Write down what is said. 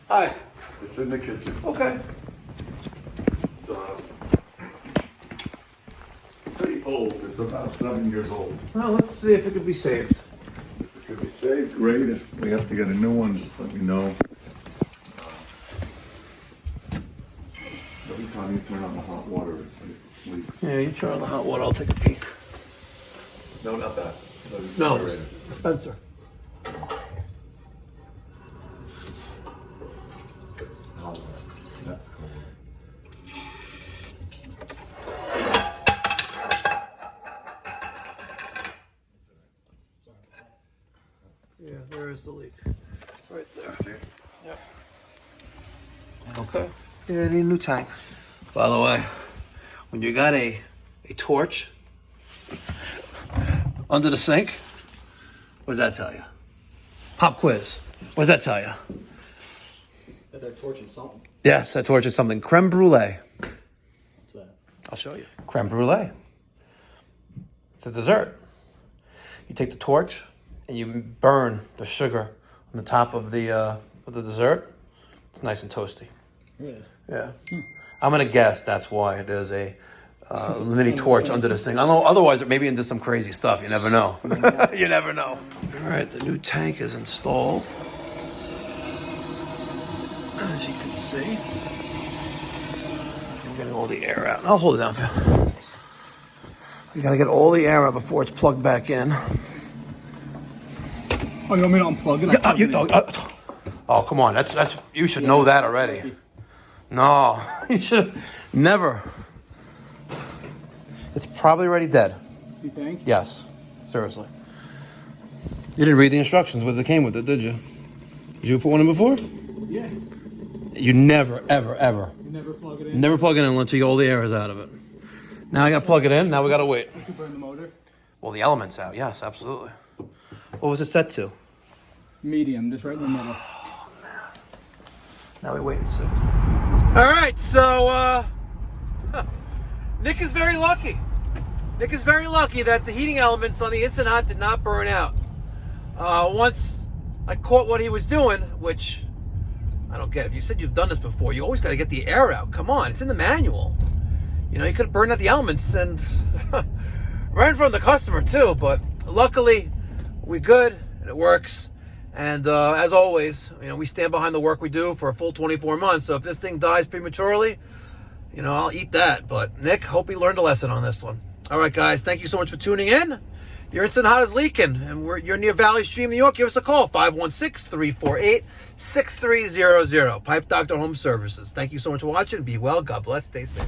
Hi. It's in the kitchen. Okay. It's pretty old. It's about 7 years old. Well, let's see if it can be saved. If it could be saved, great. If we have to get a new one, just let me know. Every time you turn on the hot water, it leaks. Yeah, you turn on the hot water. I'll take a peek. No, not that. No, InSinkErator. dispenser. That's the cold. Yeah, there is the leak. Right there. See? Yeah. Okay. Yeah, I need a new tank. By the way, when you got a torch under the sink, what does that tell you? Pop quiz. What does that tell you? That they're torching something. Yes, that torch is something. Creme brulee. What's that? I'll show you. Creme brulee. It's a dessert. You take the torch and you burn the sugar on the top of the dessert. It's nice and toasty. Really? Yeah. I'm gonna guess that's why there's a mini torch under this thing. I don't know. Otherwise, it may be into some crazy stuff. You never know. You never know. All right, the new tank is installed. As you can see, I'm getting all the air out. I'll hold it down for you. You gotta get all the air out before it's plugged back in. Oh, you want me to unplug it? Oh, come on. That's you should know that already. No, you should never. It's probably already dead. You think? Yes, seriously. You didn't read the instructions with it came with it, did you? Did you put one in before? Yeah. You never, ever, ever. You never plug it in? Never plug it in until all the air is out of it. Now I gotta plug it in. Now we gotta wait. You can burn the motor? Well, the element's out. Yes, absolutely. What was it set to? Medium, just right in the middle. Now we wait and see. All right, so Nick is very lucky. Nick is very lucky that the heating elements on the InstantHot did not burn out. Once I caught what he was doing, which I don't get. If you said you've done this before, you always got to get the air out. Come on, it's in the manual. You know, you could have burned out the elements and right in front of the customer too. But luckily, we're good and it works. And as always, you know, we stand behind the work we do for a full 24 months. So if this thing dies prematurely, you know, I'll eat that. But Nick, hope he learned a lesson on this one. All right, guys, thank you so much for tuning in. Your InstantHot is leaking, and you're near Valley Stream, New York. Give us a call, 516-348-6300. Pipe Doctor Home Services. Thank you so much for watching. Be well. God bless. Stay safe.